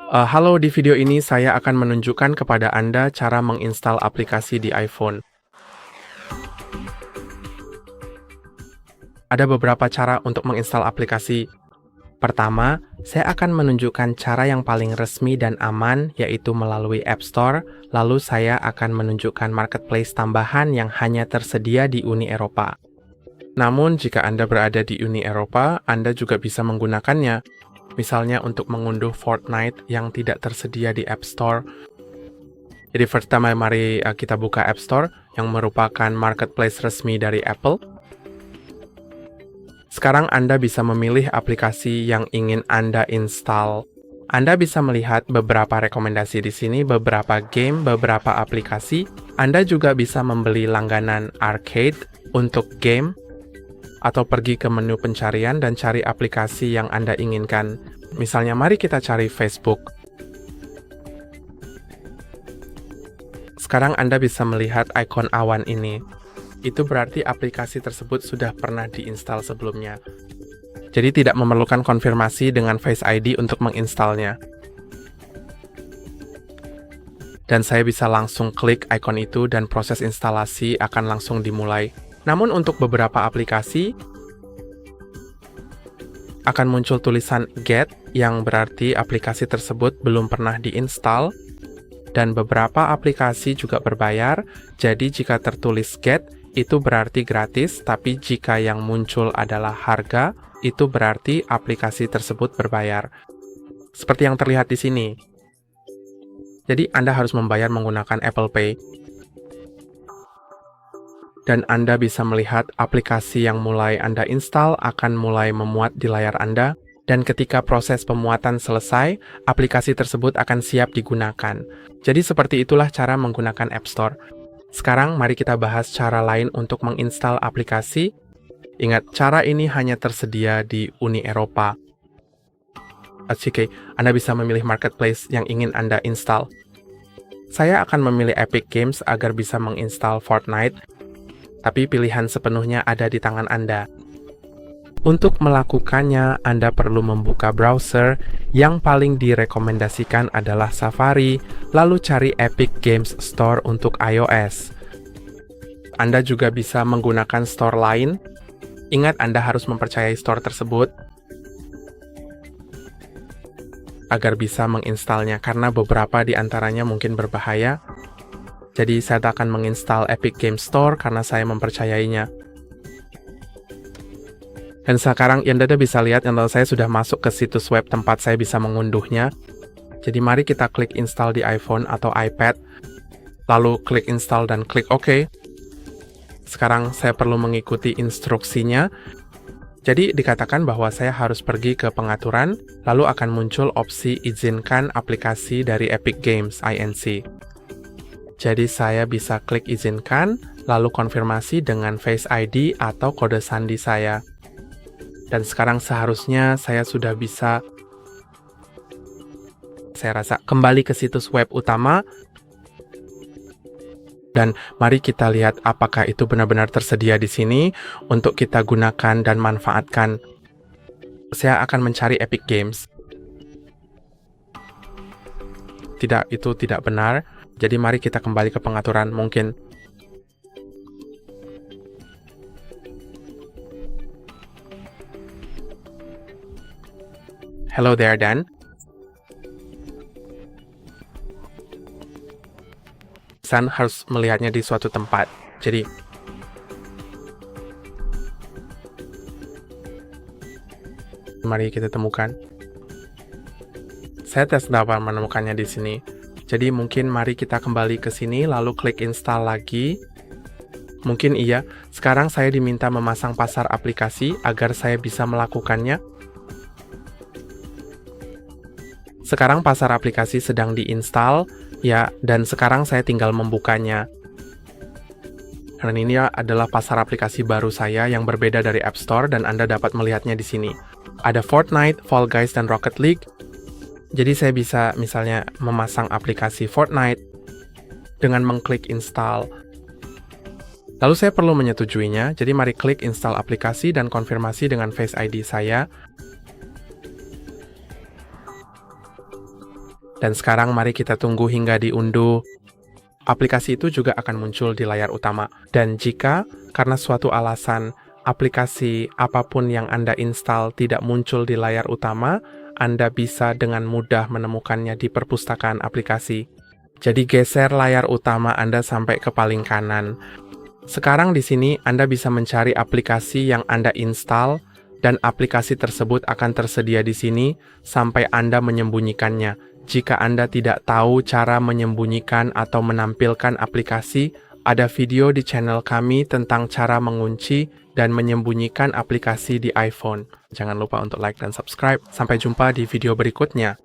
Halo, di video ini saya akan menunjukkan kepada Anda cara menginstal aplikasi di iPhone. Ada beberapa cara untuk menginstal aplikasi. Pertama, saya akan menunjukkan cara yang paling resmi dan aman, yaitu melalui App Store, lalu saya akan menunjukkan marketplace tambahan yang hanya tersedia di Uni Eropa. Namun, jika Anda berada di Uni Eropa, Anda juga bisa menggunakannya. Misalnya untuk mengunduh Fortnite yang tidak tersedia di App Store. Jadi pertama mari kita buka App Store yang merupakan marketplace resmi dari Apple. Sekarang Anda bisa memilih aplikasi yang ingin Anda install. Anda bisa melihat beberapa rekomendasi di sini, beberapa game, beberapa aplikasi. Anda juga bisa membeli langganan arcade untuk game, atau pergi ke menu pencarian dan cari aplikasi yang Anda inginkan. Misalnya, mari kita cari Facebook. Sekarang Anda bisa melihat ikon awan ini. Itu berarti aplikasi tersebut sudah pernah diinstal sebelumnya. Jadi tidak memerlukan konfirmasi dengan Face ID untuk menginstalnya. Dan saya bisa langsung klik ikon itu dan proses instalasi akan langsung dimulai. Namun untuk beberapa aplikasi, akan muncul tulisan Get, yang berarti aplikasi tersebut belum pernah diinstal, dan beberapa aplikasi juga berbayar, jadi jika tertulis Get, itu berarti gratis, tapi jika yang muncul adalah harga, itu berarti aplikasi tersebut berbayar. Seperti yang terlihat di sini. Jadi Anda harus membayar menggunakan Apple Pay. Dan Anda bisa melihat aplikasi yang mulai Anda install akan mulai memuat di layar Anda, dan ketika proses pemuatan selesai, aplikasi tersebut akan siap digunakan. Jadi seperti itulah cara menggunakan App Store. Sekarang mari kita bahas cara lain untuk menginstal aplikasi. Ingat, cara ini hanya tersedia di Uni Eropa. Oke, Anda bisa memilih marketplace yang ingin Anda install. Saya akan memilih Epic Games agar bisa menginstal Fortnite, tapi pilihan sepenuhnya ada di tangan Anda. Untuk melakukannya, Anda perlu membuka browser. Yang paling direkomendasikan adalah Safari, lalu cari Epic Games Store untuk iOS. Anda juga bisa menggunakan store lain. Ingat, Anda harus mempercayai store tersebut agar bisa menginstalnya, karena beberapa di antaranya mungkin berbahaya. Jadi saya akan menginstal Epic Games Store karena saya mempercayainya. Dan sekarang Anda bisa lihat kalau saya sudah masuk ke situs web tempat saya bisa mengunduhnya. Jadi mari kita klik install di iPhone atau iPad, lalu klik install dan klik OK. Sekarang saya perlu mengikuti instruksinya. Jadi dikatakan bahwa saya harus pergi ke pengaturan, lalu akan muncul opsi izinkan aplikasi dari Epic Games, INC. Jadi saya bisa klik izinkan, lalu konfirmasi dengan Face ID atau kode sandi saya. Dan sekarang seharusnya saya sudah bisa, saya rasa, kembali ke situs web utama. Dan mari kita lihat apakah itu benar-benar tersedia di sini untuk kita gunakan dan manfaatkan. Saya akan mencari Epic Games. Tidak, itu tidak benar. Jadi mari kita kembali ke pengaturan mungkin. Hello there, Dan. San harus melihatnya di suatu tempat. Jadi, mari kita temukan. Saya tidak dapat menemukannya di sini. Jadi mungkin mari kita kembali ke sini, lalu klik install lagi. Mungkin iya, sekarang saya diminta memasang pasar aplikasi agar saya bisa melakukannya. Sekarang pasar aplikasi sedang diinstal, ya, dan sekarang saya tinggal membukanya. Dan ini adalah pasar aplikasi baru saya yang berbeda dari App Store, dan Anda dapat melihatnya di sini. Ada Fortnite, Fall Guys, dan Rocket League. Jadi saya bisa misalnya memasang aplikasi Fortnite dengan mengklik install. Lalu saya perlu menyetujuinya, jadi mari klik install aplikasi dan konfirmasi dengan Face ID saya. Dan sekarang mari kita tunggu hingga diunduh. Aplikasi itu juga akan muncul di layar utama. Dan jika karena suatu alasan aplikasi apapun yang Anda install tidak muncul di layar utama, Anda bisa dengan mudah menemukannya di perpustakaan aplikasi. Jadi geser layar utama Anda sampai ke paling kanan. Sekarang di sini Anda bisa mencari aplikasi yang Anda install dan aplikasi tersebut akan tersedia di sini sampai Anda menyembunyikannya. Jika Anda tidak tahu cara menyembunyikan atau menampilkan aplikasi, ada video di channel kami tentang cara mengunci dan menyembunyikan aplikasi di iPhone. Jangan lupa untuk like dan subscribe. Sampai jumpa di video berikutnya.